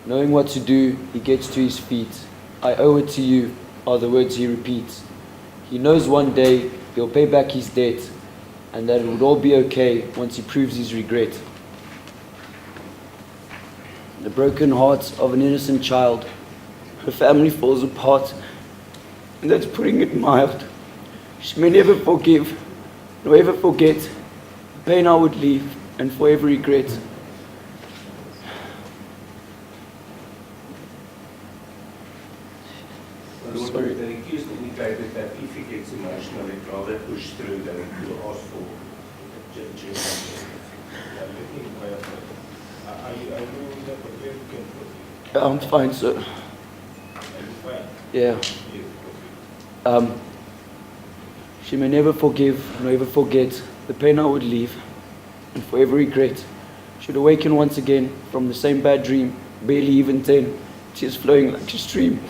Knowing what to do, he gets to his feet. I owe it to you, are the words he repeats. He knows one day he'll pay back his debt, and that it would all be okay once he proves his regret. The broken heart of an innocent child, her family falls apart, and that's putting it mild. She may never forgive, nor ever forget the pain I would leave and forever regret. The accused indicated that if he gets emotional, he'd rather push through than to ask for justice. Are you in that prepared to forgive? I'm fine, sir. Are you fine? Yeah. Yes, She may never forgive nor ever forget the pain I would leave and forever regret. She'd awaken once again from the same bad dream, barely even 10, tears flowing like a stream.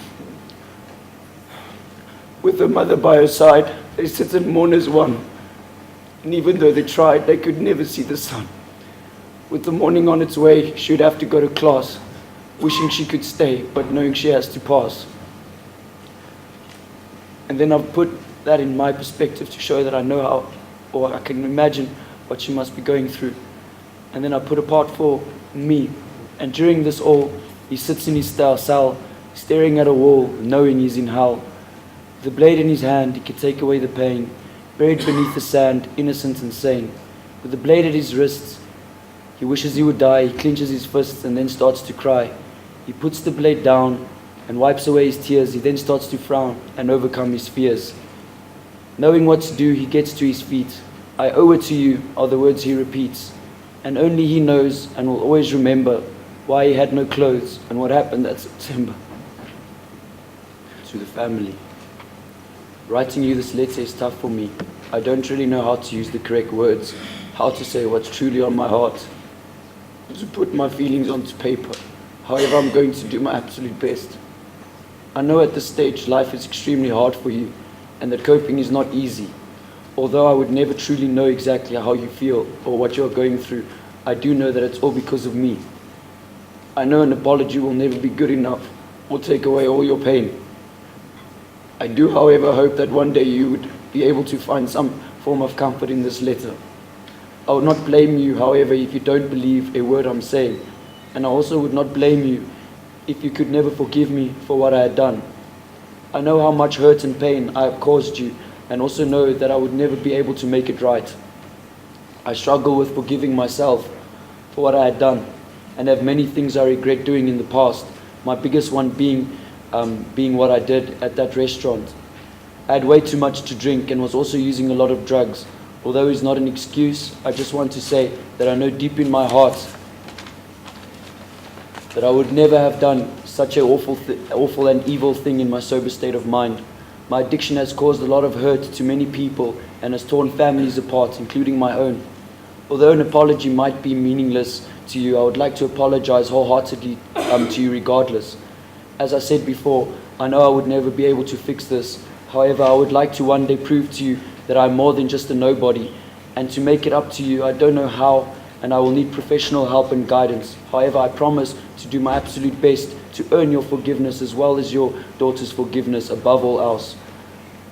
With her mother by her side, they sit and mourn as one. And even though they tried, they could never see the sun. With the morning on its way, she would have to go to class, wishing she could stay, but knowing she has to pass. And then I've put that in my perspective to show that I know how, or I can imagine what she must be going through. And then I put a part for me. And during this all, he sits in his cell, staring at a wall, knowing he's in hell. With a blade in his hand, he could take away the pain, buried beneath the sand, innocent and sane. With the blade at his wrists, he wishes he would die. He clenches his fists and then starts to cry. He puts the blade down and wipes away his tears. He then starts to frown and overcome his fears. Knowing what to do, he gets to his feet. I owe it to you, are the words he repeats. And only he knows and will always remember why he had no clothes and what happened that September. To the family. Writing you this letter is tough for me. I don't really know how to use the correct words, how to say what's truly on my heart, to put my feelings onto paper. However, I'm going to do my absolute best. I know at this stage life is extremely hard for you and that coping is not easy. Although I would never truly know exactly how you feel or what you're going through, I do know that it's all because of me. I know an apology will never be good enough or take away all your pain. I do, however, hope that one day you would be able to find some form of comfort in this letter. I would not blame you, however, if you don't believe a word I'm saying. And I also would not blame you if you could never forgive me for what I had done. I know how much hurt and pain I have caused you, and also know that I would never be able to make it right. I struggle with forgiving myself for what I had done, and have many things I regret doing in the past, my biggest one being what I did at that restaurant. I had way too much to drink and was also using a lot of drugs. Although it's not an excuse, I just want to say that I know deep in my heart that I would never have done such an awful and evil thing in my sober state of mind. My addiction has caused a lot of hurt to many people and has torn families apart, including my own. Although an apology might be meaningless to you, I would like to apologize wholeheartedly to you regardless. As I said before, I know I would never be able to fix this. However, I would like to one day prove to you that I'm more than just a nobody. And to make it up to you, I don't know how, and I will need professional help and guidance. However, I promise to do my absolute best to earn your forgiveness as well as your daughter's forgiveness above all else.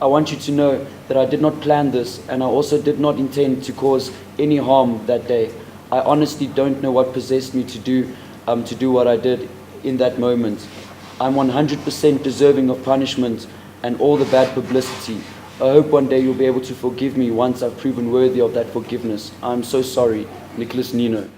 I want you to know that I did not plan this, and I also did not intend to cause any harm that day. I honestly don't know what possessed me to do what I did in that moment. I'm 100% deserving of punishment and all the bad publicity. I hope one day you'll be able to forgive me once I've proven worthy of that forgiveness. I'm so sorry. Nicholas Nino.